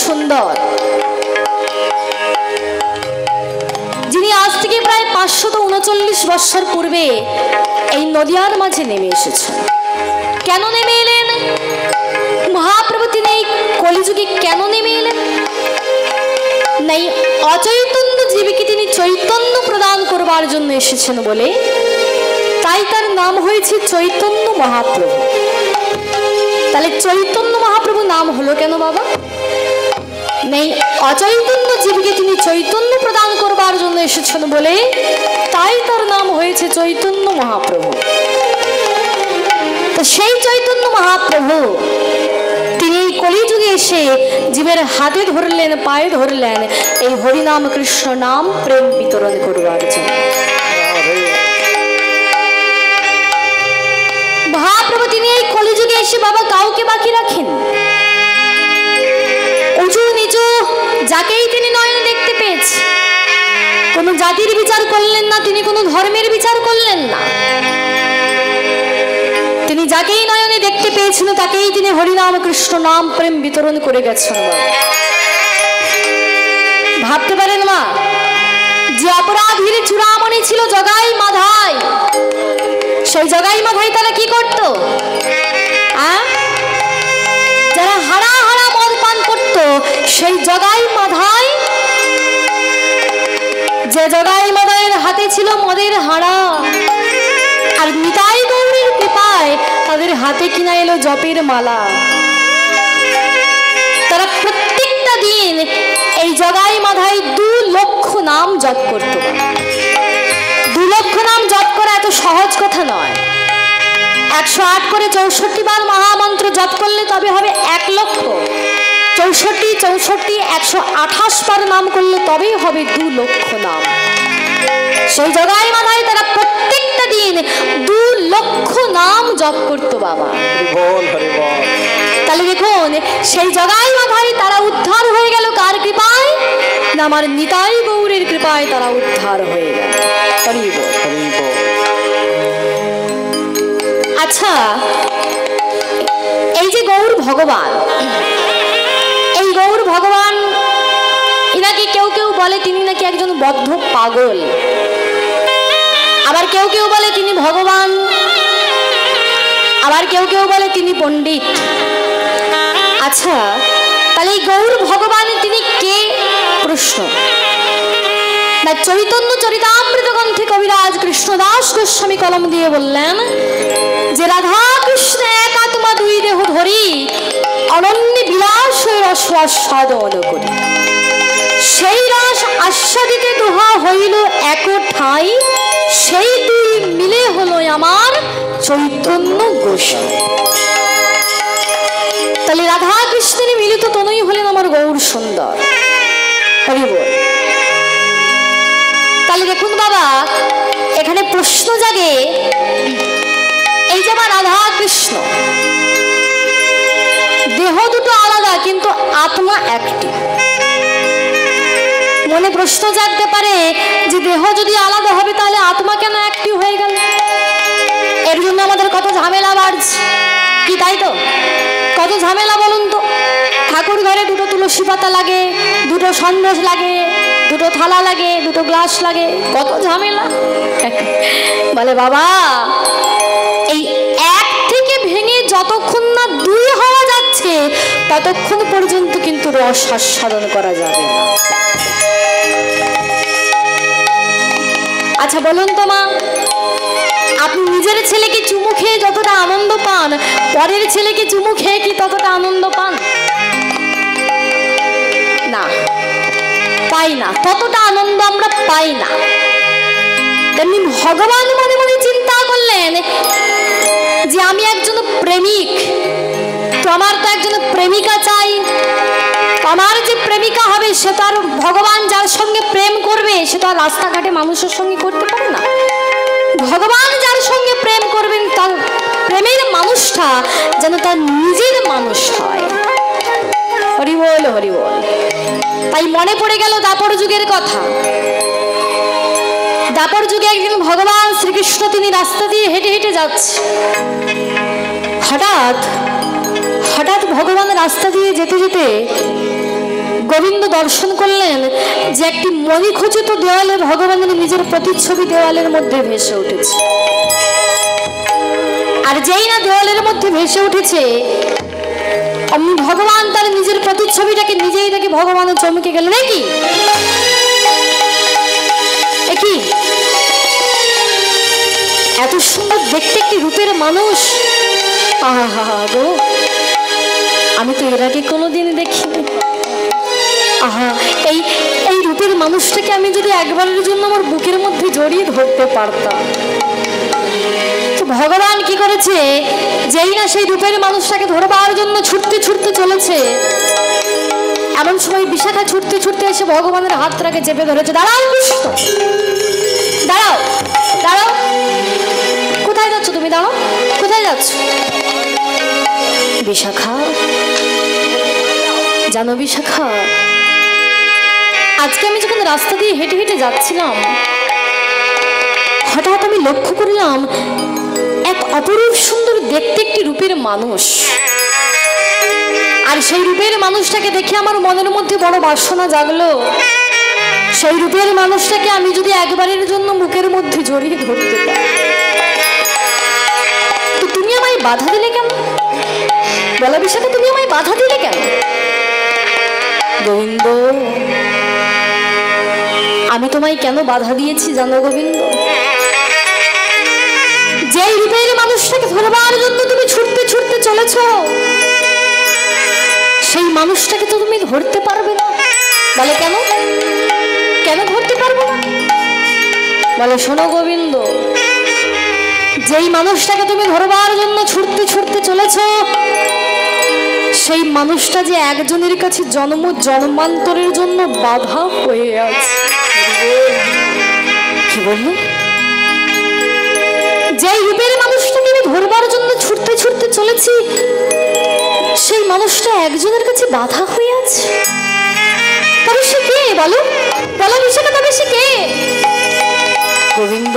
সুন্দর, যিনি আজ থেকে প্রায় 539 বছর পূর্বে এই নদিয়ার মাঝে নেমে এসেছেন। কেন নেমে এলেন মহাপ্রভু? তিনি এই কলিযুগে কেন নেমে এলেন? নাই অচৈতন্য জীবকে তিনি চৈতন্য প্রদান করবার জন্য এসেছেন বলে, তাই তার নাম হয়েছে চৈতন্য মহাপ্রভু। তাহলে চৈতন্য মহাপ্রভু নাম হলো কেন বাবা? নেই অচৈতন্য জীবকে তিনি চৈতন্য প্রদান করবার জন্য এসেছেন বলে, তাই তার নাম হয়েছে চৈতন্য মহাপ্রভু। তো সেই চৈতন্য মহাপ্রভু তিনি এই কলিযুগে এসে জীবের হাতে ধরলেন, পায়ে ধরলেন এই হরিনাম কৃষ্ণ নাম প্রেম বিতরণ করবার জন্য। মহাপ্রভু তিনি এই কলিযুগে এসে বাবা কাউকে বাকি রাখেন। উঁচু নিচু যাকেই তিনি নয়নে দেখতে পেয়েছে, কোনো জাতির বিচার করলেন না, তিনি কোনো ধর্মের বিচার করলেন না। তিনি যাকেই নয়নে দেখতে পেয়েছেন তাকেই তিনি হরিনাম কৃষ্ণ নাম প্রেম বিতরণ করে গেছেন। ভাবতে পারেন মা, যে অপরাধীর চূড়ামণি ছিল জগাই মাধাই, সেই জগাই মাধাই তারা কি করত? যারা হারা হারা মদ পান করত, সেই জগাই মাধাই, যে জগাই মাধাইয়ের হাতে ছিল মদের হাড়া, আর নিতাই গৌরীর কৃপায় তাদের হাতে কিনা এলো জপের মালা। তারা প্রত্যেকটা দিন এই জগাই মাধাই 2 লক্ষ নাম জপ করত। 2 লক্ষ নাম জপ করা এত সহজ কথা নয়। 108 করে 64 বার মহামন্ত্র জপ করলে তবে হবে 1 লক্ষ। 64 64 128 বার নাম করলে তবেই হবে 2 লক্ষ নাম। সেই জগাই মাধাই তারা প্রত্যেকটা দিন 2 লক্ষ নাম জপ করতো বাবা। তাহলে দেখুন, সেই জগাই মাধাই তারা উদ্ধার হয়ে গেল কার কৃপায়? না, আমার নিতাই গৌরীর কৃপায় তারা উদ্ধার হয়ে গেল। আচ্ছা, এই যে গৌর ভগবান, এই গৌর ভগবান ইনাকে কেউ কেউ বলে তিনি নাকি একজন বদ্ধ পাগল, আবার কেউ কেউ বলে তিনি ভগবান, আবার কেউ কেউ বলে তিনি পণ্ডিত। আচ্ছা, তাহলে এই গৌর ভগবান তিনি কে? প্রশ্ন। না, চৈতন্য চরিতামৃত গ্রন্থে কবিরাজ কৃষ্ণদাস গোস্বামী কলম দিয়ে বললেন যে রাধা কৃষ্ণ এক আত্মা 2 দেহ ধরি অনন্য বিলাস রস আস্বাদন করি, সেই রস আস্বাদিতে দুহা হইল এক ঠাই, সেই 2 মিলে হলো আমার চৈতন্য গোস্বামী। তাহলে রাধা কৃষ্ণের মিলিত তনুই হলেন আমার গৌর সুন্দর। হরি বল। তাহলে দেখুন বাবা, এখানে প্রশ্ন জাগে, এই যে আমার রাধা কৃষ্ণ দেহ দুটো আলাদা কিন্তু আত্মা একটি। মনে প্রশ্ন জাগতে পারে যে দেহ যদি আলাদা হবে তাহলে আত্মা কেন একটি হয়ে গেল? এর জন্য আমাদের কত ঝামেলা বাড়ছে, কি তাই তো? কত ঝামেলা বলুন তো। ঠাকুর ঘরে 2টো তুলসী পাতা লাগে, 2টো সন্দেশ লাগে, 2টো থালা লাগে, 2টো গ্লাস লাগে, কত ঝামেলা। বলে বাবা, এই এক থেকে ভেঙে যতক্ষণ না 2 হওয়া যাচ্ছে ততক্ষণ পর্যন্ত কিন্তু রস আস্বাদন করা যাবে না। আচ্ছা বলুন তো মা, আপনি নিজের ছেলেকে চুমু খেয়ে যতটা আনন্দ পান, পরের ছেলেকে চুমু খেয়ে কি ততটা আনন্দ পান? না, পাই না, ততটা আনন্দ আমরা পাই না। তেমনি ভগবান মনে মনে চিন্তা করলেন যে আমি একজন প্রেমিক, তো আমার তো একজন প্রেমিকা চাই। আমার যে প্রেমিকা হবে সে তো আর ভগবান যার সঙ্গে প্রেম করবে সে তো আর রাস্তাঘাটে মানুষের সঙ্গে করতে পারে না। ভগবান যার সঙ্গে প্রেম করবেন তার প্রেমের মানুষটা যেন তার নিজের মানুষ হয়। হরি বল, হরি বল। তাই মনে পড়ে গেল দাপর যুগের কথা। দাপর যুগে একদিন ভগবান শ্রীকৃষ্ণ তিনি রাস্তা দিয়ে হেঁটে হেঁটে যাচ্ছে। হঠাৎ ভগবান রাস্তা দিয়ে যেতে যেতে গোবিন্দ দর্শন করলেন যে একটি মণিখচিত দেওয়ালে ভগবানের নিজের প্রতিচ্ছবি দেওয়ালের মধ্যে ভেসে উঠেছে। আর যেই না দেওয়ালের মধ্যে ভেসে উঠেছে, অমনি ভগবান তার নিজের প্রতিচ্ছবিটাকে নিজেই দেখে ভগবান চমকে গেল। নাকি কি এত সুন্দর দেখতে একটি রূপের মানুষ! আহা গো, আমি তো এর আগে কোনোদিন দেখিনি। আহা, এই এই রূপের মানুষটাকে আমি যদি একবারের জন্য আমার বুকের মধ্যে জড়িয়ে ধরতে পারতাম। তো ভগবান কি করেছে, যেই না সেই রূপের মানুষটাকে ধরবার জন্য ছুটতে ছুটতে চলেছে, এমন সময় বিশাখা ছুটতে ছুটতে এসে ভগবানের হাতটাকে চেপে ধরেছে। দাঁড়াও কৃষ্ণ, দাঁড়াও দাঁড়াও, কোথায় যাচ্ছ তুমি? দাঁড়াও, কোথায় যাচ্ছ? বিশাখা, জানো বিশাখা, আজকে আমি যখন রাস্তা দিয়ে হেঁটে হেঁটে যাচ্ছিলাম, হঠাৎ আমি লক্ষ্য করলাম এক অপরূপ সুন্দর দেখতে একটি রূপের মানুষ। আর সেই রূপের মানুষটাকে দেখে আমার মনের মধ্যে বড় বাসনা জাগলো, সেই রূপের মানুষটাকে আমি যদি একবারের জন্য মুখের মধ্যে জড়িয়ে ধরতে পারি। তো তুমি আমায় বাধা দিলে কেন? বলা বিশাখা, তুমি আমায় বাধা দিলে কেন? গোবিন্দ, আমি তোমায় কেন বাধা দিয়েছি জানো গোবিন্দ? যেই রূপের মানুষটাকে ধরবার জন্য তুমি ছুটতে ছুটতে চলেছ, সেই মানুষটাকে তো তুমি ধরতে পারবে না। বলে কেন? কেন ধরতে পারবো না? বলে শোনো গোবিন্দ, যেই মানুষটাকে তুমি ধরবার জন্য ছুটতে ছুটতে চলেছ, সেই মানুষটা যে একজনের কাছে জন্ম জন্মান্তরের জন্য বাধা হয়ে আছে। কি বললো? যেই রূপের মানুষটাকে আমি ধরবার জন্য ছুটতে ছুটতে চলেছি, সেই মানুষটা একজনের কাছে বাধা হয়ে আছে। তবে সে কে? বলো বলো বিশাখা, তবে সে কে? গোবিন্দ,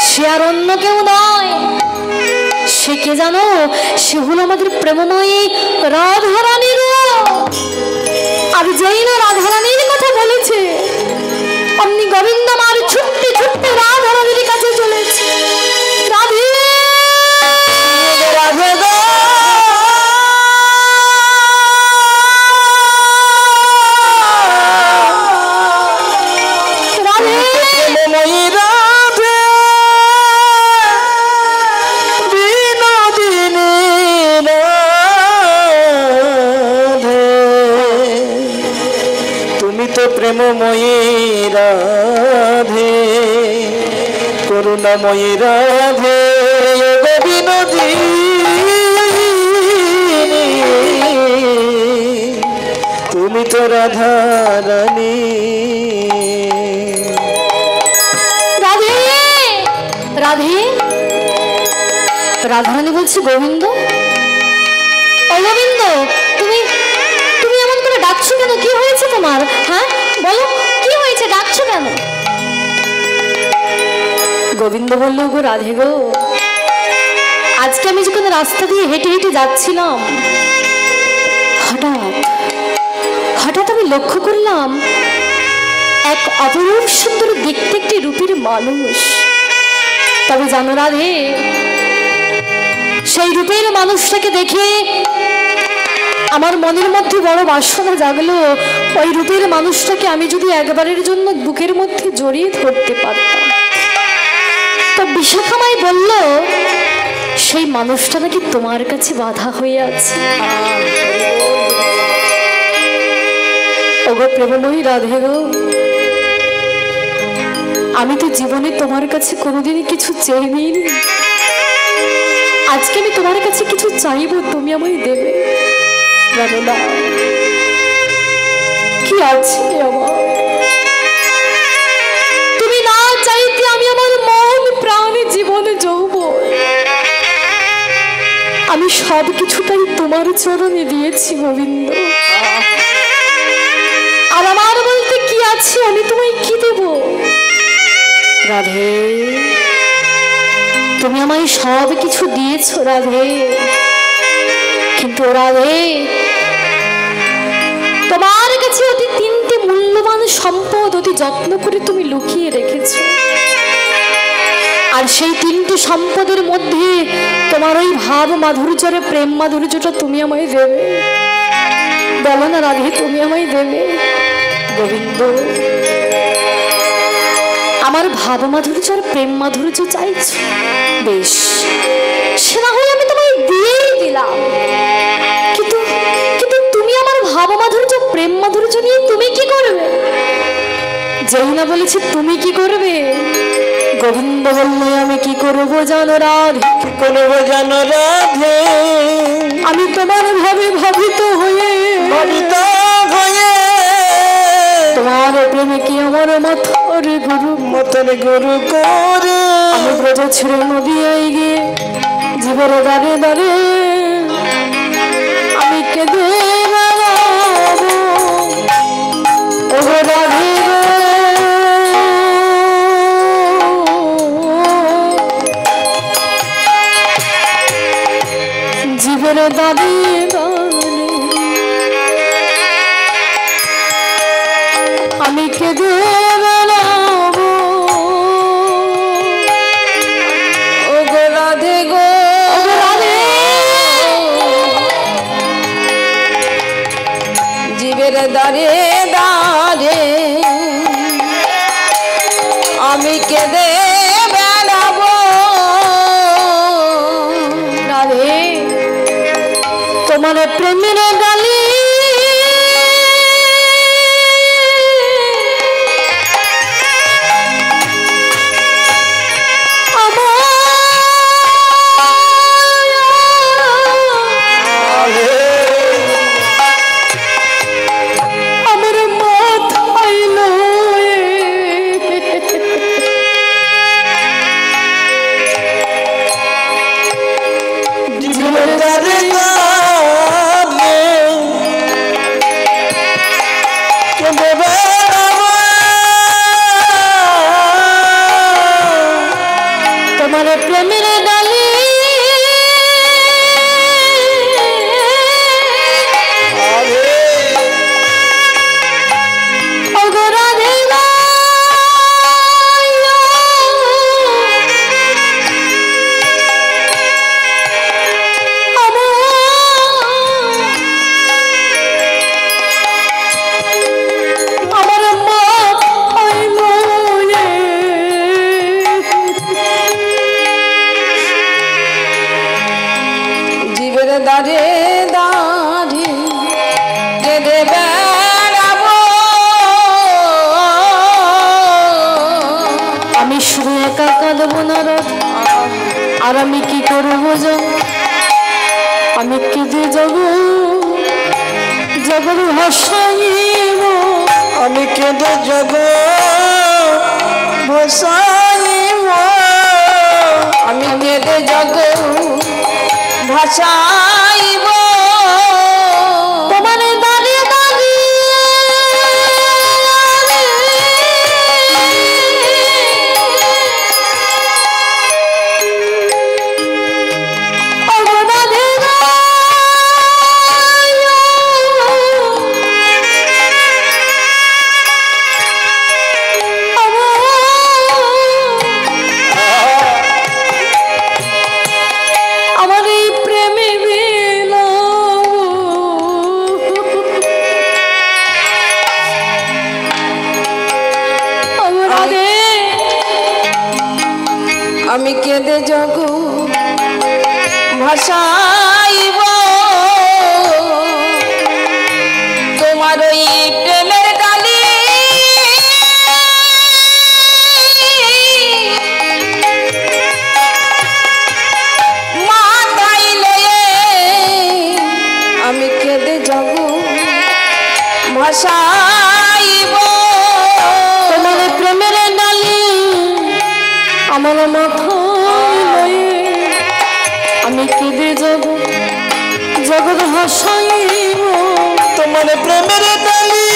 সে আর অন্য কেউ নয়। সে কে জানো? সে হলো আমাদের প্রেমময়ী রাধারানী। আর যেই না রাধারানীর কথা বলেছে, অমনি গোবিন্দ আমার ছুটতে ছুটতে রাধারানীর কাছে চলেছে। রাধে রাধে গো, প্রেমময়ী রাধে, করুণাময়ী রাধে, বিনোদিনী, তুমি তো রাধা রানী। রাধে রাধে, রাধারানী বলছি গোবিন্দ। ও গোবিন্দ, তুমি তুমি এমন করে ডাকছো কেন? কি হয়েছে তোমার? হ্যাঁ বলো, কি হয়েছে? ডাকছো কেন? গোবিন্দ বলল, গো রাধে গো, আজকে আমি যখন রাস্তা দিয়ে হেঁটে হেঁটে যাচ্ছিলাম, হঠাৎ হঠাৎ আমি লক্ষ্য করলাম এক অপরূপ সুন্দর দেখতে একটি রূপের মানুষ। তবে জানো রাধে, সেই রূপের মানুষটাকে দেখে আমার মনের মধ্যে বড় বাসনা জাগলো, ওই রূপের মানুষটাকে আমি যদি একবারের জন্য বুকের মধ্যে জড়িয়ে ধরতে পারতাম। তো বিশাখামাই বলল, সেই মানুষটা নাকি তোমার কাছে বাধা হয়ে আছে। ওগো প্রেমময়ী রাধে গো, আমি তো জীবনে তোমার কাছে কোনোদিনই কিছু চাইনি। আজকে আমি তোমার কাছে কিছু চাইবো, তুমি আমায় দেবে। জানো না কি আছে আমার? তুমি না চাইতে আমি আমার মন প্রাণ জীবনে যৌবন আমি সব কিছুটাই তোমার চরণে দিয়েছি গোবিন্দ। আর আমার বলতে কি আছে? আমি তোমায় কি দেব? রাধে, তুমি আমায় সব কিছু দিয়েছো রাধে, কিন্তু রাধে তোমার মূল্যবান সম্পদ অতি যত্ন করে তুমি লুকিয়ে রেখেছ। আর সেই তিনটি সম্পদের মধ্যে তোমার ওই ভাব মাধুর্যের প্রেম মাধুর্যটা তুমি আমায় দেবে? বলো না রাধে, তুমি আমায় দেবে? গোবিন্দ, আমার ভাব মাধুর্যের প্রেম মাধুর্য চাইছ? বেশ, সে না হলে আমি তোমায় দিয়েই দিলাম। কিন্তু কিন্তু তুমি আমার ভাব মাধুর্য প্রেম মাধুর্য নিয়ে তুমি কি করবে? যেই না বলেছি তুমি কি করবে, গোবিন্দ বললে আমি কি করবো জানো রাধে? কি করবো জানো রাধে? আমি তোমার ভাবে ভাবিত হয়ে তোমার প্রেমে কি আমার মতন গুরু করে আমি ব্রজ ছেড়ে নদিয়ায় গিয়ে জীবের দাঁড়ে দাঁড়ে আমি কেঁদে বেড়াবো। ওগো রাধে জীবের দাঁড়িয়ে আমি কেঁদে বেড়াবো। ও গো রাধে গো রাধে, জীবের দাঁড়ে দাঁড়ে আমি কেঁদে বেড়াবো। রাধে, তোমার প্রেমের গালি দাঁড়ে দাঁড়ে কেঁদে বেড়াবো। আমি শুধু একা কাঁদবো না আর আমি কি করবো জানো? আমি কেঁদে যাবো, জগৎ ভাসাইব। আমি কেঁদে যাব ভাসাইব। আমি কেঁদে যাবো ভাসাইব। তোমার দাঁড়িয়ে দাঁড়িয়ে আমি কেঁদে যাব ভাসাইব। তোমার ওই প্রেমের ডালি মাথায় লয়ে আমি কেঁদে যাব ভাসাইব। তোমার প্রেমের ডালি আমার মাথায় আমি কেঁদে যাব জগৎ ভাসাইব। তোমার প্রেমের ডালি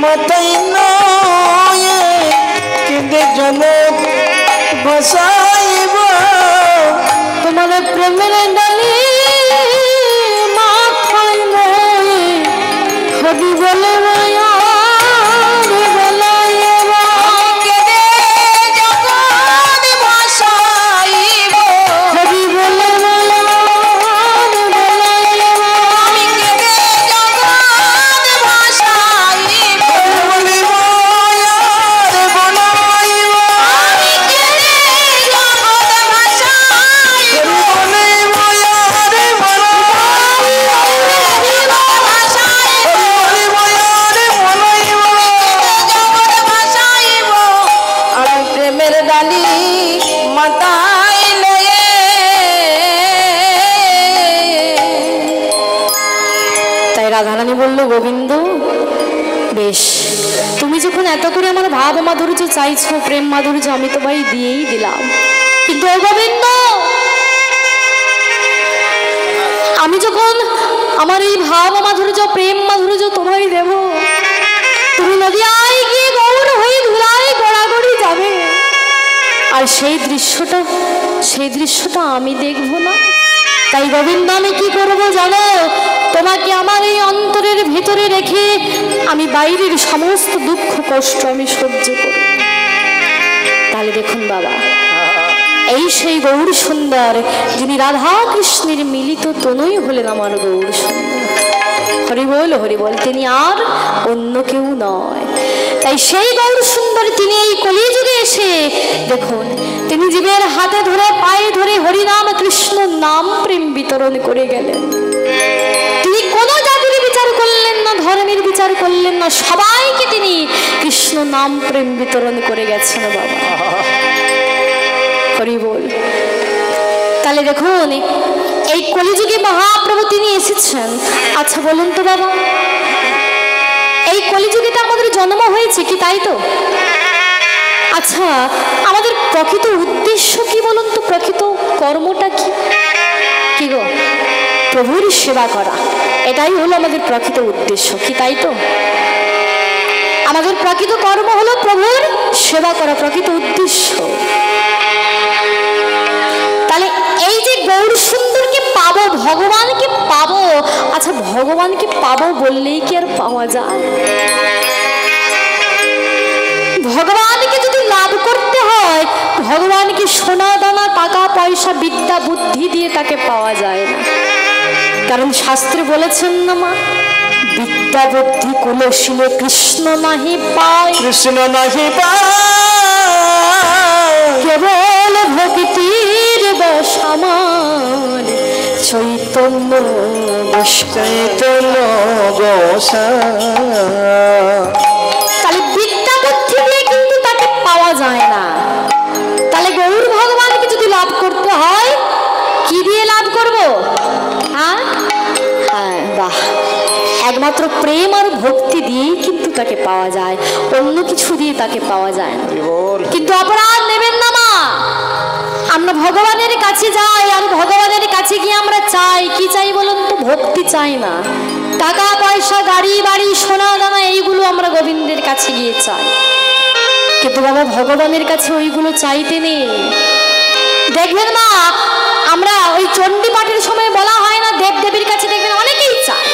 মাথায় নয়ে কেঁদে জনক ভাসাইব। তোমার প্রেমের ডালি মাথায় নয়ে খবি বলে মায়া রাধারানী বলল, গোবিন্দ বেশ, তুমি যখন এত করে আমার ভাব মাধুর্য চাইছো, প্রেম মাধুর্য, আমি তো ভাই দিয়েই দিলাম, কিন্তু ও গোবিন্দ, আমি যখন আমার এই ভাব মাধুর্য প্রেম মাধুর্য তোমায় দেব, তুমি নদিয়ায় গিয়ে গৌর হয়ে ধুলায় গড়াগড়ি যাবে, আর সেই দৃশ্যটা আমি দেখব না। তাই গোবিন্দ আমি কি করব জানো, তোমাকে আমার এই অন্তরের ভিতরে রেখে আমি বাইরের সমস্ত দুঃখ কষ্ট আমি সহ্য করব। তাহলে দেখুন বাবা, এই সেই গৌর সুন্দর, যিনি রাধা কৃষ্ণের মিলিত তনুই হলেন আমার গৌর সুন্দর। হরিবল হরিবল, তিনি আর অন্য কেউ নয়। তাই সেই গৌর সুন্দর তিনি এই কলিযুগে এসে দেখুন, তিনি জীবের হাতে ধরে পায়ে ধরে হরিনাম কৃষ্ণ নাম প্রেম বিতরণ করে গেলেন। তিনি কোনো জাতির বিচার করলেন না, ধর্মের বিচার করলেন না, সবাইকে তিনি কৃষ্ণ নাম প্রেম বিতরণ করে গেছেন বাবা। হরি বল। তাহলে দেখুন, এই কলিযুগে মহাপ্রভু তিনি এসেছেন। আচ্ছা বলুন তো বাবা, এই কলিযুগে তো আমাদের জন্ম হয়েছে কি, তাই তো? আচ্ছা, আমাদের প্রকৃত উদ্দেশ্য কি বলুন তো, প্রকৃত কর্মটা কি? কি গো? প্রভুর সেবা করা, এটাই হলো আমাদের প্রকৃত উদ্দেশ্য কি, তাই তো? আমাদের প্রকৃত কর্ম হলো প্রভুর সেবা করা, প্রকৃত উদ্দেশ্য। তাহলে এই যে গৌর সুন্দরকে পাবো, ভগবানকে পাবো, আচ্ছা ভগবানকে পাবো বললেই কি আর পাওয়া যায়? ভগবানকে যদি লাভ করতে হয়, ভগবানকে সোনা দানা টাকা পয়সা বিদ্যা বুদ্ধি দিয়ে তাকে পাওয়া যায় না। কারণ শাস্ত্রে বলেছেন না মা, বিদ্যা বুদ্ধি কুলশীলে কৃষ্ণ নাহি পায়, কৃষ্ণ নাহি পায়, কেবল ভক্তির বশমান চৈতন্য চৈতন্য গোসাই। তাহলে বিদ্যা বুদ্ধি দিয়ে কিন্তু তাকে পাওয়া যায় না। তাহলে গৌর ভগবানকে যদি লাভ করতে হয়, কি দিয়ে লাভ করব? হ্যাঁ হ্যাঁ, বাহ, একমাত্র প্রেম আর ভক্তি দিয়েই কিন্তু তাকে পাওয়া যায়, অন্য কিছু দিয়ে তাকে পাওয়া যায় না। কিন্তু অপরাধ নেবেন না মা, আমরা ভগবানের কাছে যাই, আর ভগবানের কাছে গিয়ে আমরা চাই কি চাই বলুন তো? ভক্তি চাই না, টাকা পয়সা গাড়ি বাড়ি সোনা দানা এইগুলো আমরা গোবিন্দের কাছে গিয়ে চাই। কিন্তু বাবা ভগবানের কাছে ওইগুলো চাইতে নেই। দেখবেন মা, আমরা ওই চণ্ডী পাঠের সময় বলা হয় না, দেব দেবীর কাছে দেখবেন অনেকেই চায়,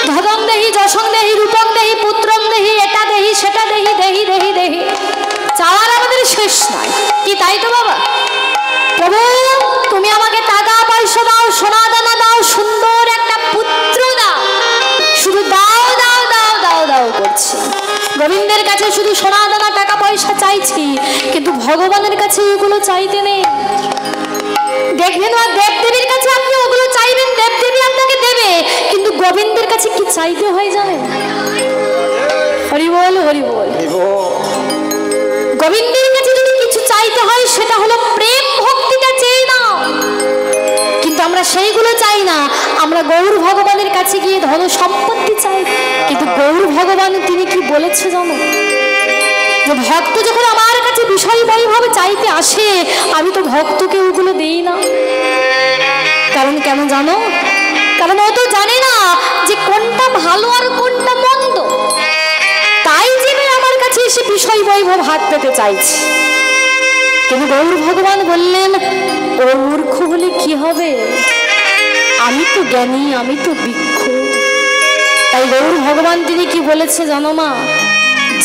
ধনং দেহি যশং দেহি রূপং দেহি পুত্রং দেহি, এটা দেহি সেটা দেহি, দেহি দেহি দেহি, চাওয়ার আমাদের শেষ নাই কি, তাই তো বাবা? প্রভু তুমি আমাকে টাকা পয়সা দাও, সোনা দানা দাও, সুন্দর একটা পুত্র দাও, শুধু দাও দাও দাও দাও দাও করছি। গোবিন্দের কাছে শুধু সোনা দানা টাকা পয়সা চাইছি, কিন্তু ভগবানের কাছে ওগুলো চাইতে নেই। দেখবেন না, দেব দেবীর কাছে আপনি ওগুলো চাইবেন, দেব দেবী আপনাকে দেবে, কিন্তু গোবিন্দের কাছে কি চাইতে হয় জানেন? হরি বল হরি বল। গোবিন্দের কাছে যদি কিছু চাইতে হয়, সেটা হলো প্রেম ভক্তিটা চেয়ে নাও। কিন্তু আমরা সেইগুলো চাই না, আমরা গৌর ভগবানের কাছে গিয়ে ধন সম্পত্তি চাই। কিন্তু গৌর ভগবান তিনি কি বলেছে জানো? যে ভক্ত যখন আমার কাছে বিষয় বৈভব চাইতে আসে, আমি তো ভক্তকে ওগুলো দেই না। কারণ কেন জানো? কারণ ও তো জানে না যে কোনটা ভালো আর কোনটা মন্দ, তাই জেনে আমার কাছে এসে বিষয় বৈভব হাত পেতে চাইছে। কিন্তু গৌর ভগবান বললেন, ও মূর্খ হলে কি হবে, আমি তো জ্ঞানী, আমি তো বৃক্ষ। তাই গৌর ভগবান তিনি কি বলেছে জানো মা?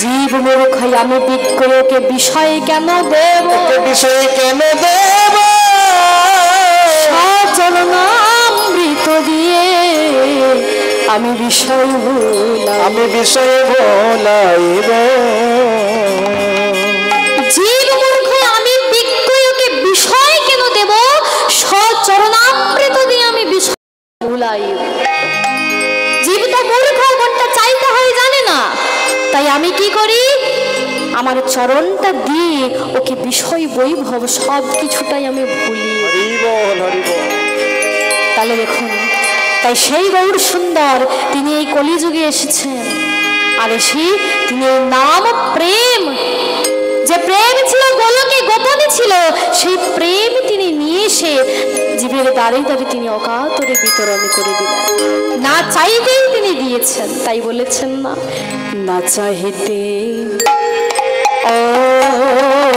জীব মূর্খ আমি বিজ্ঞকে বিষয় কেন দেব, বিষয় কেন দেব, সচরণামৃত দিয়ে আমি বিষয় ভুলাই, আমি বিষয় ভোলাইব। জীব মূর্খ আমি বিজ্ঞকে বিষয় কেন দেব, সচরণামৃত দিয়ে আমি বিষয় ভুলাইব। জীব তো মূর্খ, কোনটা চাইতে হয় জানে না, তাই আমি কি করি? আমার চরণটা দিয়ে ওকে বিষয় বৈভব সব কিছুটাই আমি ভুলি। হরি বল হরি বল। তাহলে দেখুন, তাই সেই গৌর সুন্দর তিনি এই কলিযুগে এসেছেন, আর এসে তিনি এই নাম প্রেম, যে প্রেম ছিল গোলকে গোপনে ছিল, সেই প্রেম তিনি নিয়ে এসে জীবের দ্বারে দ্বারে তিনি অকাতরে বিতরণ করে দিলেন। না চাইতেই তিনি দিয়েছেন, তাই বলেছেন না, না চাইতে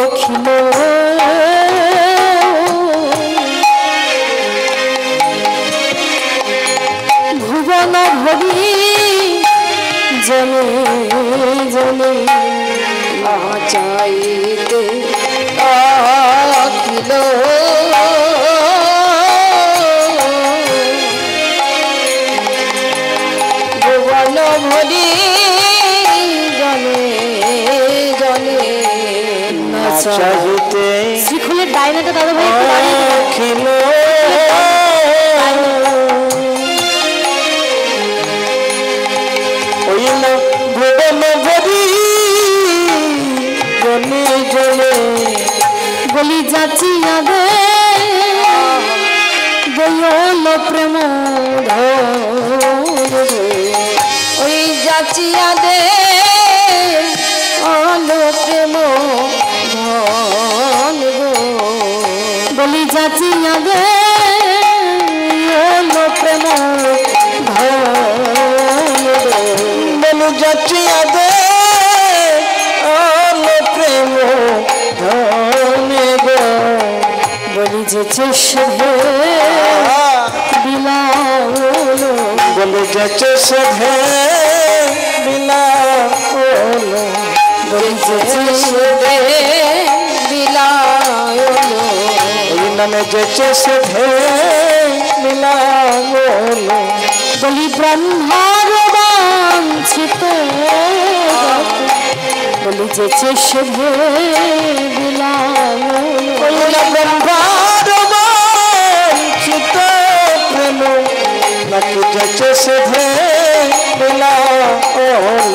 অখিল ভুবন ভরি জনে জনে না চাইতে অখিল ভুবন ভরি জনে জনে না চাইতে শ্রীখুলের ডাইনাটা দাদা ভাই অখিল ওই না ভুবন ভরি জনে জনে বলি যাচিয়া দে দয়াল প্রেম ওই যাচিয়া দে আলো প্রেম ধন গো বলি যাচিয়া দে দয়াল প্রেম বলু যাচিয়া দে আলো প্রেম ধন গো বলি যে চেষ্টা বিলাল বলে যাচ্ছে সধে বিলাল বলে যাচ্ছে বিলাল ওই নামে যাচ্ছে সধে বিলাল বলি ব্রহ্মার বাঞ্ছিত বলি যে চেষ্টা বিলাল ওই না ব্রহ্মার বাঞ্ছিত প্রেম নাকি যাচ্ছে সধে বিলাল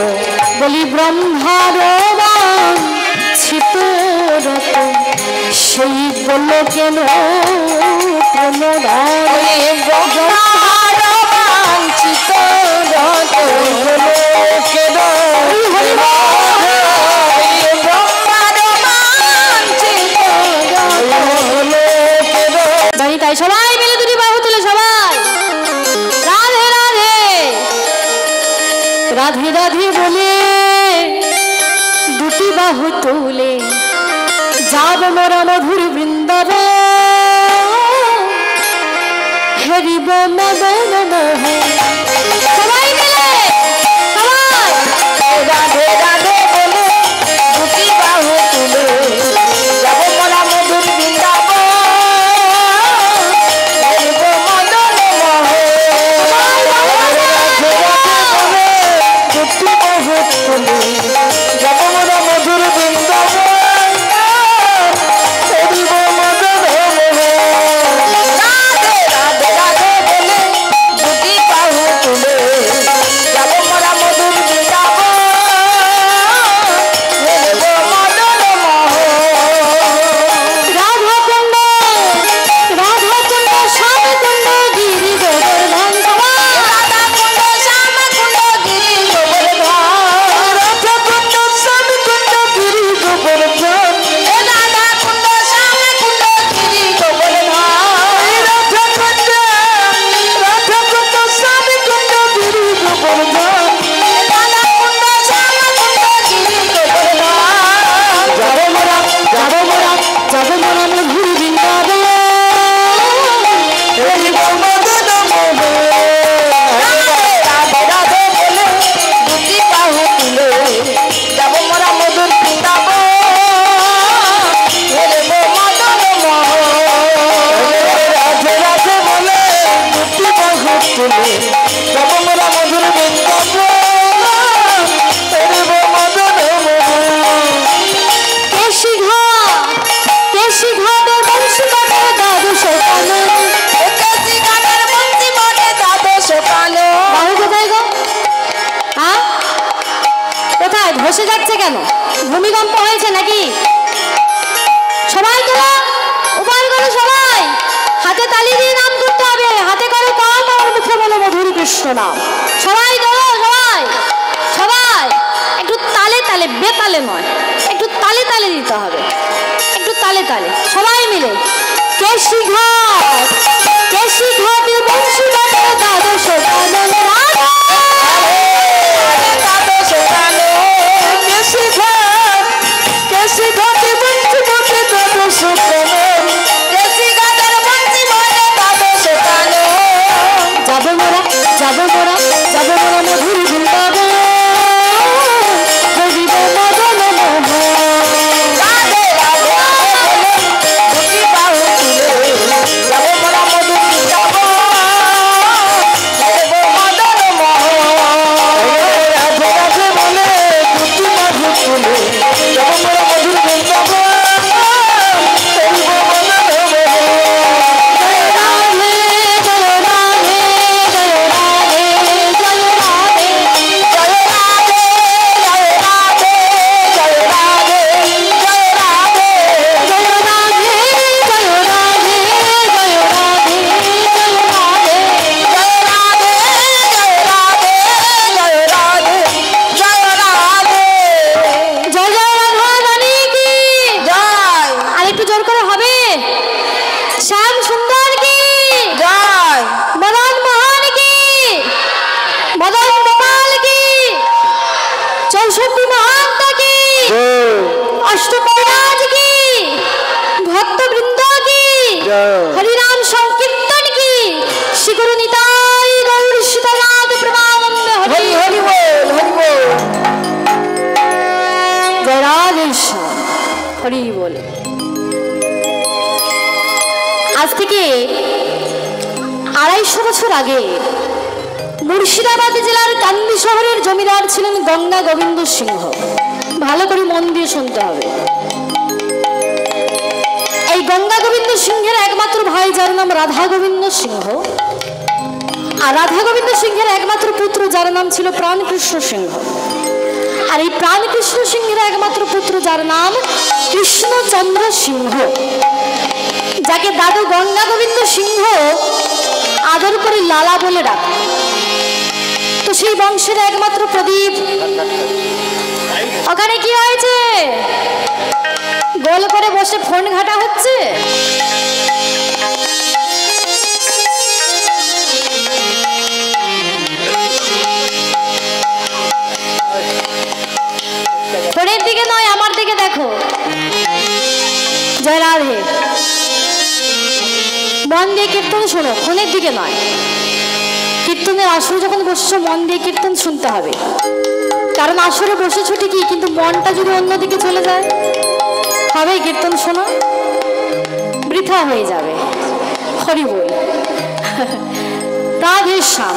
বলি ব্রহ্মার বাঞ্ছিত সেই বলল কেন প্রেম ব্রহ্মার বাঞ্ছিত জানি তাই সবাই মিলে দুটি বাহু তুলে সবাই রাধে রাধে রাধে রাধে বলে দুটি বাহু তুলে যাব মোরা মধুর বৃন্দাবন হেরিব মদন মোহে সবাই মিলে সবাই রাধে রাধে বলে দুটি বাহু তুলে যাব মোরা মধুর বৃন্দাবন হেরিব মদন মোহে রাধে রাধে বলে দুটি বাহু তুলে যাব মোরা মধুর বৃন্দাবন হেরিব মদন মোহে রাধে রাধে রাধে বলে দুটি বাহু তুলে যাব মোরা মধুর বৃন্দাবন হেরিব মদন মোহে রাধাকুণ্ড রাধাকুণ্ড শ্যামকুণ্ড গিরি গোবর্ধন সবাই রাধাকুণ্ড শ্যামকুণ্ড গিরি গোবর্ধন রাধাকুণ্ড শ্যামকুণ্ড গিরি গোবর্ধন রাধাকুণ্ড শ্যামকুণ্ড গিরি গোবর্ধন রাধাকুণ্ড শ্যামকুণ্ড গিরি গোবর্ধন রাধাকুণ্ড শ্যামকুণ্ড গিরি গোবর্ধন যাব মোরা মধুর বৃন্দাবন হেরিব মদন মোহে রাধে রাধে বলে দুটি বাহু তুলে যাব মোরা মধুর বৃন্দাবন হেরিব মদন মোহে রাধে রাধে বলে দুটি বাহু তুলে যাব মোরা মধুর বৃন্দাবন হেরিব মদন মোহে কেশি ঘাটে বংশী ঘাটে দ্বাদশ কালে একাশি গানের বন্দি মনে দ্বাদশ কালে বাহু কোথায় গো হ্যাঁ কোথায় ধসে যাচ্ছে কেন ভূমিকম্প হয়েছে নাকি সবাই তোলা উপায় করো সবাই হাতে তালি দিয়ে নাম করতে হবে হাতে করো কাম আর মুখে বলো কৃষ্ণ নাম। সবাই ধরো, সবাই সবাই একটু তালে তালে, বেতালে নয়, একটু তালে তালে দিতে হবে, একটু তালে তালে সবাই মিলে। কেশি ঘাট, কেশি ঘাটের বংশী বাজে দ্বাদশ কানন রাধা। দ্বাদশ কানন কেশি ঘাট, কেশি ঘাটে বংশী বাজে দ্বাদশ কানন, কেশি ঘাটের বংশী বাজে দ্বাদশ কানন। যাবো মোরা, যাবো মোরা, যাবো মোরা মধুর বৃন্দাবন, হরিব মদন মোহন। রাধে রাধে বলে দুটি বাহু তুলে যাবো মোরা মধুর বৃন্দাবন, হরিব মদন মোহন। রাধে রাধে বলে দুটি বাহু তুলে যাবো মোরা মধুর বৃন্দাবন, হরিব মদন हरिनाम संकीर्तन की श्री गुरु निताई गौर सीतानाथ प्रेमानंद हरि हरि बोल हरि बोल। जय राधे श्याम हरि बोल। আজ থেকে 250 বছর আগে মুর্শিদাবাদ জেলার কান্দি শহরের জমিদার ছিলেন গঙ্গা গোবিন্দ সিংহ। ভালো করে মন দিয়ে শুনতে হবে। এই গঙ্গা গোবিন্দ সিংহের একমাত্র ভাই যার নাম রাধা গোবিন্দ সিংহ, আর রাধা গোবিন্দ সিংহের একমাত্র পুত্র যার নাম ছিল প্রাণকৃষ্ণ সিংহ, আর এই প্রাণকৃষ্ণ সিংহের একমাত্র পুত্র যার নাম কৃষ্ণচন্দ্র সিংহ, যাকে দাদু গঙ্গা গোবিন্দ সিংহ আদর করে লালা বলে ডাক। তো সেই বংশের একমাত্র প্রদীপ। ওখানে কি হয়েছে? গোল করে বসে ফোন ঘাটা হচ্ছে। ফোনের দিকে নয়, আমার দিকে দেখো। জয় রাধে। মন দিয়ে কীর্তন শোনো, ফোনের দিকে নয়। কীর্তনের আসরে যখন বসছো মন দিয়ে কীর্তন শুনতে হবে, কারণ আসরে বসেছো ঠিকই, কিন্তু মনটা যদি অন্যদিকে চলে যায় হবে কীর্তন শোনা বৃথা হয়ে যাবে। হরি বল। রাধে শ্যাম।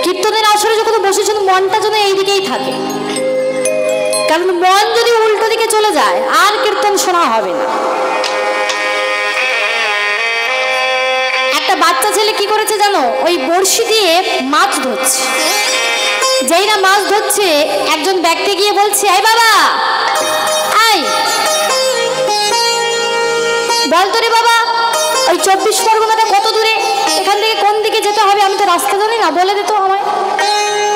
কীর্তনের আসরে যখন বসেছেন মনটা যেন এই দিকেই থাকে, কারণ মন যদি উল্টো দিকে চলে যায় আর কীর্তন শোনা হবে না। একটা বাচ্চা ছেলে কি করেছে জানো? ওই বড়শি দিয়ে মাছ ধরছে। যেই না মাছ ধরছে, একজন ব্যক্তি গিয়ে বলছে, এই বাবা, এই বলতো রে বাবা, ওই 24 পরগনাটা কত দূরে? এখান থেকে কোন দিকে যেতে হবে? আমি তো রাস্তা জানি না, বলে দিত আমায়।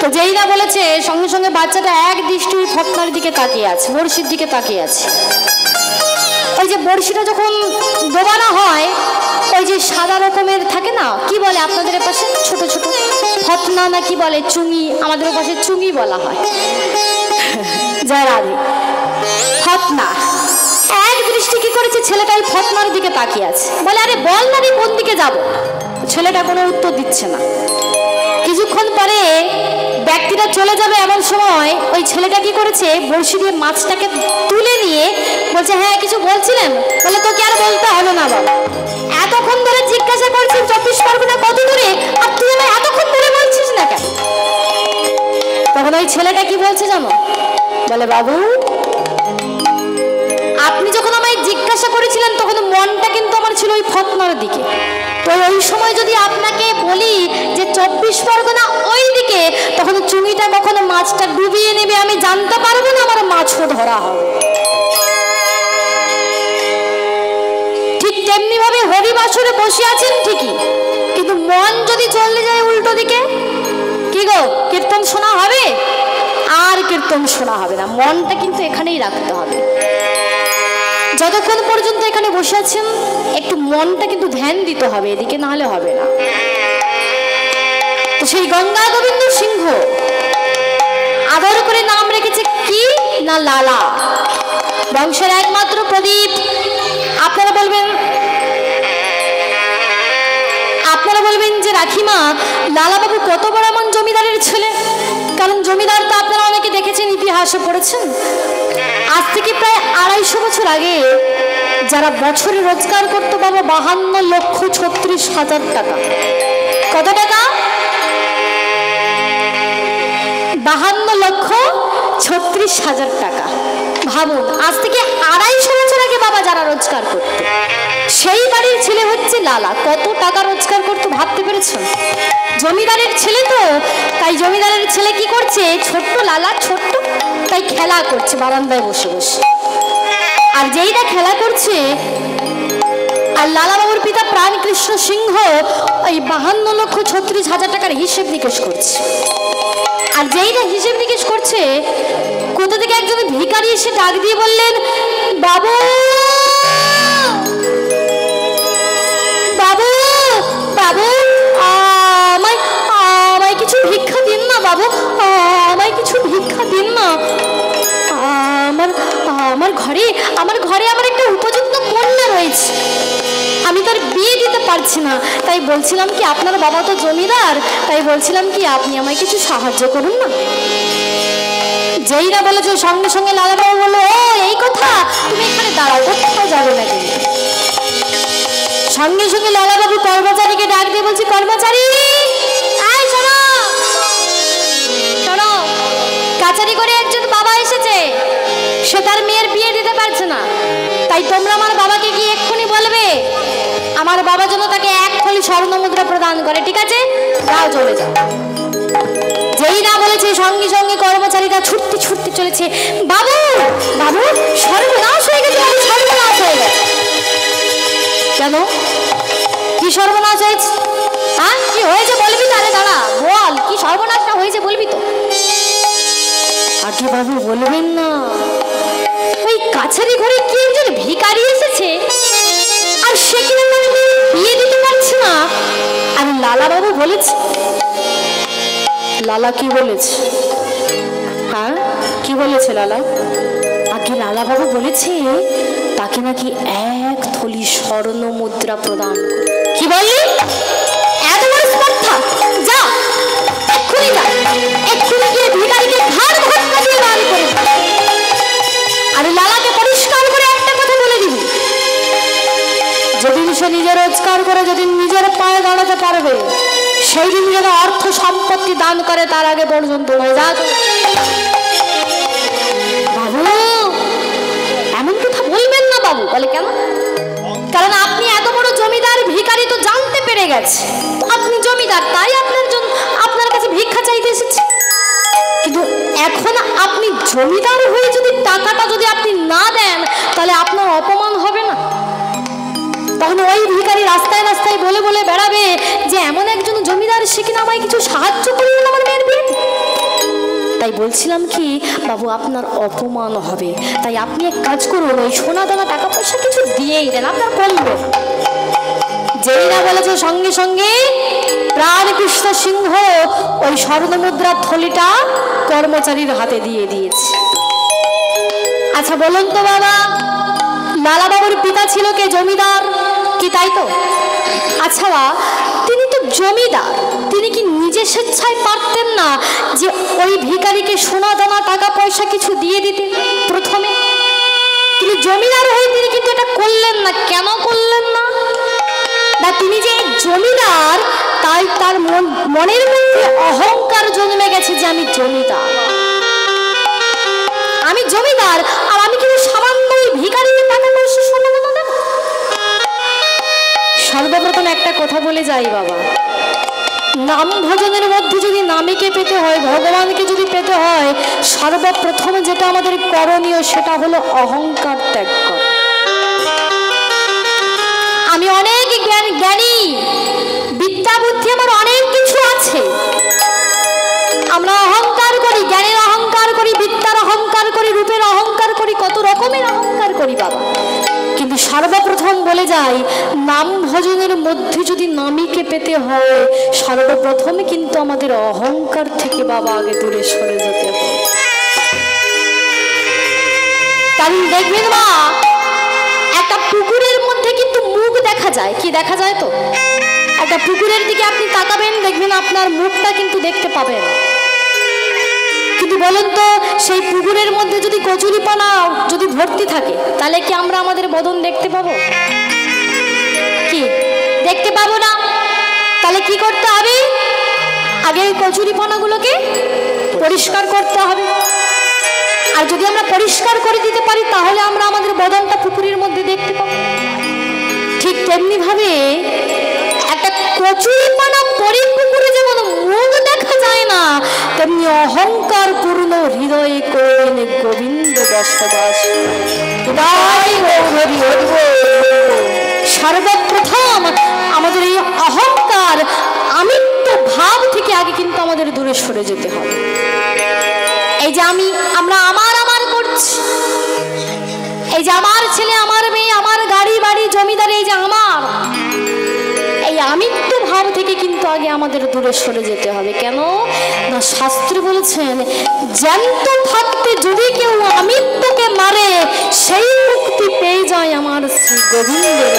তো যেই না বলেছে, সঙ্গে সঙ্গে বাচ্চাটা এক দৃষ্টি ফটনার দিকে তাকিয়ে আছে, বড়শির দিকে তাকিয়ে আছে। ওই যে বড়শিটা যখন ডোবানো হয়, ওই যে সাদা রকমের থাকে না, কি বলে আপনাদের পাশে? ছোট ছোট ফতনা না কি বলে? চুঙি। আমাদের পাশে চুঙি বলা হয়। জয় রাধে। ফতনা। এক দৃষ্টি কি করেছে, ছেলেটাই ফতনার দিকে তাকিয়ে আছে। বলে, আরে বল না রে, কোন দিকে যাব? ছেলেটা কোনো উত্তর দিচ্ছে না। কিছুক্ষণ পরে ব্যক্তিটা চলে যাবে, এমন সময় ওই ছেলেটা কি করেছে, বড়শি দিয়ে মাছটাকে তুলে নিয়ে বলছে, হ্যাঁ কিছু বলছিলেন? বলে, তোকে আর বলতে হবে না বাবা, এতক্ষণ ধরে জিজ্ঞাসা করছিস 24 পরগনা কত দূরে, আর তুই আমায় এতক্ষণ ধরে বলছিস না কেন? তখন ওই ছেলেটা কি বলছে জানো? বলে, বাবু, আপনি যখন আমায় জিজ্ঞাসা করেছিলেন তখন মনটা কিন্তু আমার ছিল ওই ফতনার দিকে। তো ওই সময় যদি আপনাকে বলি যে 24 পরগনা ওই দিকে, তখন চুঙিটা কখনো মাছটা ডুবিয়ে নেবে, আমি জানতে পারবো না, আমার মাছও ধরা হবে। ঠিক তেমনি ভাবে হরিবাসরে বসে আছেন ঠিকই, কিন্তু মন যদি চলে যায় উল্টো দিকে, কি গো কীর্তন শোনা হবে? আর কীর্তন শোনা হবে না। মনটা কিন্তু এখানেই রাখতে হবে। যতক্ষণ পর্যন্ত এখানে বসে আছেন একটু মনটা কিন্তু ধ্যান দিতে হবে, এদিকে না হলে হবে না। তো সেই গঙ্গা গোবিন্দ সিংহ আদর করে নাম রেখেছে কি না লালা, বংশের একমাত্র প্রদীপ। আপনারা বলবেন যে রাখিমা লালা বাবু কত বড় এমন জমিদারের ছেলে? কারণ জমিদার তো আপনারা অনেকে দেখেছেন, ইতিহাসে পড়েছেন। আজ থেকে প্রায় 250 বছর আগে যারা বছরে রোজগার করতো বাবা 52,36,000 টাকা। কত টাকা? 52,36,000 টাকা। ভাবুন, আজ থেকে 250 বছর আগে বাবা যারা রোজগার করতো, সেই বাড়ির ছেলে হচ্ছে লালা। কত টাকা রোজগার করতো ভাবতে পেরেছেন? জমিদারের ছেলে তো, তাই জমিদারের ছেলে কি করছে, ছোট্ট লালা ছোট্ট, তাই খেলা করছে বারান্দায় বসে বসে। আর যেইটা খেলা করছে, আর লালা বাবুর পিতা প্রাণকৃষ্ণ সিংহ ওই 52,36,000 টাকার হিসেব নিকেশ করছে। আর যেইটা হিসেব নিকেশ করছে, কোথা থেকে একজন ভিখারি এসে ডাক দিয়ে বললেন, বাবু বাবু বাবু, আমায় কিছু ভিক্ষা দিন না বাবু, আমায় কিছু ভিক্ষা দিন না। আমার ঘরে আমার একটা উপযুক্ত কন্যা রয়েছে, আমি তার বিয়ে দিতে পারছি না। তাই বলছিলাম কি, আপনার বাবা তো জমিদার, তাই বলছিলাম কি আপনি আমায় কিছু সাহায্য করুন না। যেই না বলেছে সঙ্গে সঙ্গে লালা বাবু বললো, ও এই কথা, তুমি এখানে দাঁড়াও, কোথাও যাবে না। কিন্তু সঙ্গে সঙ্গে লালা বাবু কর্মচারীকে ডাক দিয়ে বলছি, কর্মচারী আয় শোনো শোনো, কাছারি করে একজন বাবা এসেছে, সে তার মেয়ের বিয়ে দিতে পারছে না। তাই তোমরা আমার বাবাকে গিয়ে এক্ষুনি বলবে আমার বাবা যেন তাকে 1 থলি স্বর্ণ মুদ্রা প্রদান করে, ঠিক আছে? যাও, চলে যাও। যেই না বলেছে সঙ্গে সঙ্গে কর্মচারীরা ছুটতে ছুটতে চলেছে, বাবু বাবু সর্বনাশ হয়ে গেছে, সর্বনাশ হয়ে গেছে। কেন, কি সর্বনাশ হয়েছে? হ্যাঁ, কি হয়েছে বলবি তো? আরে দাঁড়া, বল কি সর্বনাশটা হয়েছে বলবি তো? আগে বাবু বলবেন না, ওই কাছারি ঘরে কি একজন ভিখারি এসেছে, আর সে কিনা বিয়ে দিতে পারছে না। আর লালা বাবু বলেছে, লালা কি বলেছে? হ্যাঁ, কি বলেছে লালা? আগে লালা বাবু বলেছে তাকে নাকি 1 থলি স্বর্ণ মুদ্রা প্রদান। কি বললি? এত বড় স্পর্ধা! যা এক্ষুনি, যা এক্ষুনি গিয়ে ভিখারিকে ঘাড় ধাক্কা দিয়ে দাঁড় করে। আরে লালাকে পরিষ্কার করে একটা কথা বলে দিবি, যেদিন সে নিজে রোজগার করে, যেদিন নিজের পায়ে দাঁড়াতে পারবে, সেই দিন যেন অর্থ সম্পত্তি দান করে, তার আগে পর্যন্ত হয়ে যা। বাবু এমন কথা বলবেন না বাবু। বলে কেন? কারণ আপনি এত বড় জমিদার, ভিখারি তো জানতে পেরে গেছে আপনি জমিদার, তাই আপনার কাছে ভিক্ষা চাইতে এসেছে। কিন্তু এখন আপনি জমিদার হয়ে যদি টাকাটা যদি আপনি না দেন, তাহলে আপনার অপমান হবে না? তখন ওই ভিখারি রাস্তায় রাস্তায় বলে বলে বেড়াবে যে এমন একজন জমিদার, সে কিনা আমায় কিছু সাহায্য করলেন আমার মেয়ের বিয়েতে। তাই বলছিলাম কি বাবু, আপনার অপমান হবে। তাই আপনি এক কাজ করুন, ওই সোনা দানা টাকা পয়সা কিছু দিয়েই দেন, আপনার কমবে। যেই না বলেছে সঙ্গে সঙ্গে প্রাণকৃষ্ণ সিংহ ওই স্বর্ণ মুদ্রার থলিটা কর্মচারীর হাতে দিয়ে দিয়েছে। আচ্ছা বলুন তো বাবা, লালা বাবুর পিতা ছিল কে? জমিদার, কি তাই তো? আচ্ছা, তিনি তো জমিদার, তিনি কি নিজে স্বেচ্ছায় পারতেন না যে ওই ভিখারিকে সোনা দানা টাকা পয়সা কিছু দিয়ে দিতেন প্রথমে? তিনি জমিদার হয়ে তিনি কিন্তু এটা করলেন না। কেন করলেন না? না, তিনি যে জমিদার, তাই তার মনের মধ্যে অহংকার জন্মে গেছে যে আমি জমিদার, আমি জমিদার, আর আমি কিন্তু সামান্য ভিখারিকে টাকা পয়সা সোনা দানা দেব। সর্বপ্রথম একটা কথা বলে যাই বাবা, নাম ভজনের মধ্যে যদি নামীকে পেতে হয়, ভগবানকে যদি পেতে হয়, সর্বপ্রথম যেটা আমাদের করণীয় সেটা হলো অহংকার ত্যাগ করা। আমি অনেক জ্ঞানী বিদ্যা বুদ্ধি আমার অনেক কিছু আছে, আমরা অহংকার করি, জ্ঞানের অহংকার করি, বিদ্যার অহংকার করি, রূপের অহংকার করি, কত রকমের অহংকার করি বাবা। কিন্তু সর্বপ্রথম বলে যায়, নাম ভজনের মধ্যে যদি নামীকে পেতে হয়, সর্বপ্রথমে কিন্তু আমাদের অহংকার থেকে বাবা আগে দূরে সরে যেতে হবে। কারণ দেখবেন মা, একটা পুকুরের মধ্যে কিন্তু মুখ দেখা যায়, কি দেখা যায়? তো একটা পুকুরের দিকে আপনি তাকাবেন, দেখবেন আপনার মুখটা কিন্তু দেখতে পাবেন। কিন্তু বলুন তো, সেই পুকুরের মধ্যে যদি কচুরিপানা যদি ভর্তি থাকে, তাহলে কি আমরা আমাদের বদন দেখতে পাবো? কি দেখতে পাবো না? তাহলে কি করতে হবে? আগে ওই কচুরিপানাগুলোকে পরিষ্কার করতে হবে। আর যদি আমরা পরিষ্কার করে দিতে পারি, তাহলে আমরা আমাদের বদনটা পুকুরের মধ্যে দেখতে পাবো। ঠিক তেমনি ভাবে একটা কচুরিপানা পরি পুকুরে যেমন মুখ দেখা যায় না, তেমনি অহংকার পূর্ণ হৃদয়ে করেন গোবিন্দ বসবাস। সর্বপ্রথম আমাদের এই অহংকার আমিত্ব ভাব থেকে আগে কিন্তু আমাদের দূরে সরে যেতে হবে। এই যে আমরা আমার করছি, এই যে আমার ছেলে, আমার মেয়ে, আমার গাড়ি বাড়ি জমিদার, এই যে আমার, এই আমিত্ব ভাব থেকে কিন্তু আগে আমাদের দূরে সরে যেতে হবে। কেন না, শাস্ত্র বলেছেন, জ্যান্ত থাকতে যদি কেউ আমিত্বকে মারে, সেই মুক্তি পেয়ে যায় আমার শ্রী গোবিন্দের।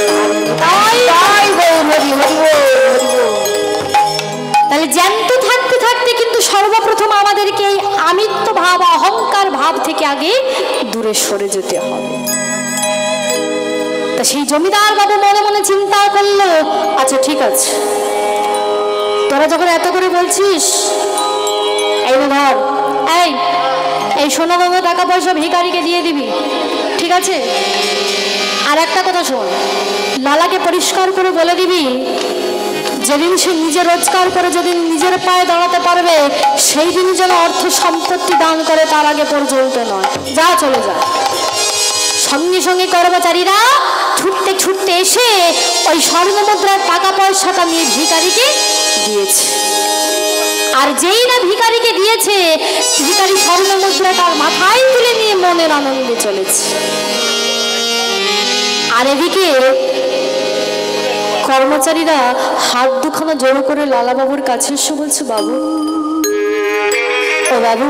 তাহলে জ্যান্ত থাকতে থাকতে কিন্তু সর্বপ্রথম আমাদেরকে এই আমিত্ব ভাব, অহংকার ভাব থেকে আগে দূরে সরে যেতে হবে। তা সেই জমিদার বাবু মনে মনে চিন্তা করলো, আচ্ছা ঠিক আছে, তোরা যখন এত করে বলছিস, এই ধর, এই সোনা দানা টাকা পয়সা ভিখারিকে দিয়ে দিবি, ঠিক আছে? আর একটা কথা শোন, লালাকে পরিষ্কার করে বলে দিবি, যেদিন সে নিজে রোজগার করে যেদিন নিজের পায়ে দাঁড়াতে পারবে, সেই দিন যেন অর্থ সম্পত্তি দান করে, তার আগে পর্যন্ত নয়। যা, চলে যা। সঙ্গে সঙ্গে কর্মচারীরা ছুটতে ছুটতে এসে ওই স্বর্ণমুদ্রার টাকা পয়সাটা নিয়ে ভিখারিকে দিয়েছে। আর যেই না ভিখারিকে দিয়েছে, ভিখারি স্বর্ণমুদ্রা তার মাথায় তুলে নিয়ে মনের আনন্দে চলেছে। আর এদিকে কর্মচারীরা হাত দুখানা জড়ো করে লালা বাবুর কাছে এসে বলছে, বাবু, ও বাবু,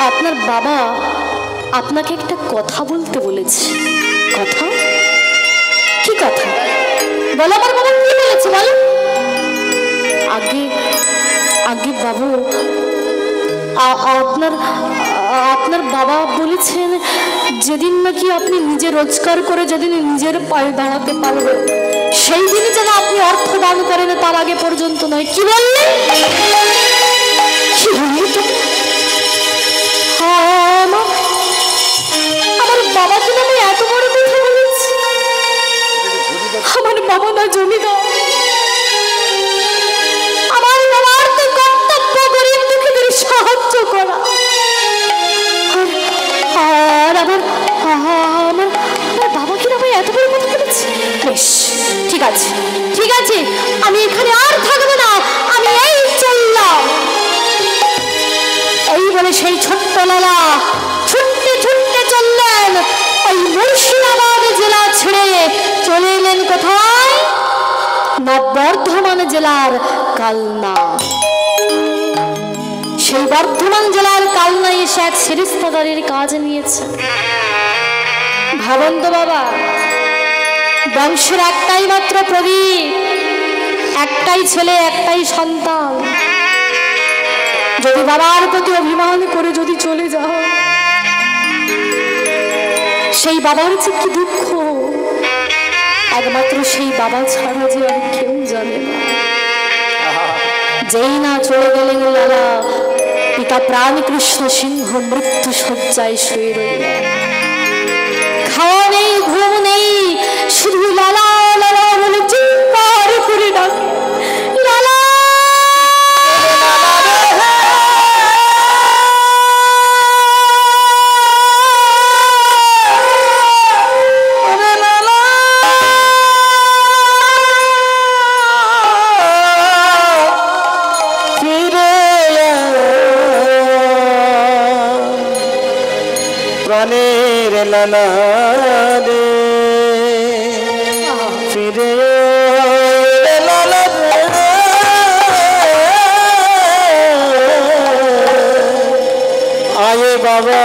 আপনার বাবা আপনাকে একটা কথা বলতে বলেছে। কথা? কি কথা? বলো, আমার বাবা কি বলেছে বলো। আগে বাবু, আপনার বাবা বলেছেন, যেদিন নাকি আপনি নিজে রোজগার করে যেদিন নিজের পায়ে দাঁড়াতে পারবেন, সেই দিনই যেন আপনি অর্থ দান করেন, তার আগে পর্যন্ত নয়। কি বললেন? আমার বাবা কি আমি এত বড় কথা বলেছি? আমার বাবা না জমিদার, আমার বাবার তো কর্তব্য গরিব দুঃখীদের সাহায্য করা। আর আমার বাবা কি আমি এত বড় কথা বলেছি? বেশ, ঠিক আছে, ঠিক আছে, আমি এখানে আর থাকবো না, আমি এই চললাম। এই বলে সেই ছোট্ট লালা ছুটতে ছুটতে চললেন ওই মুর্শিদাবাদ জেলা ছেড়ে, চলে এলেন কোথায়? না, বর্ধমান জেলার কালনা। সেই বর্ধমান জেলার কালনায় এসে এক সেরেস্তাদারের কাজ নিয়েছে। ভাবন্ত বাবা, বংশের একটাই মাত্র প্রদীপ, একটাই ছেলে, একটাই সন্তান, যদি বাবার প্রতি অভিমান করে যদি চলে যাও, সেই বাবার যে কি দুঃখ, একমাত্র সেই বাবা ছাড়া যে আর কেউ জানে না। যেই না চলে গেলেন লালা, পিতা প্রাণ কৃষ্ণ সিংহ মৃত্যু শয্যায় শুয়ে রইলেন। খাওয়া নেই, ঘুম নেই, শুধু লালা লালা বলে চিৎকার করে ডাকে, লালা। লালা রে ফিরে রে লালা রে আয়ে বাবা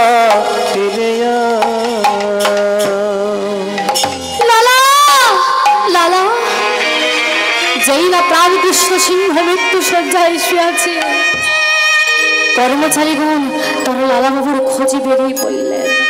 ফিরে লালা লালা যেই না প্রাণ কৃষ্ণ সিংহ মৃত্যু সজ্জায় শুয়ে আছে, কর্মচারীগণ তারা লালা বাবুর খোঁজে বেরিয়ে পড়লেন।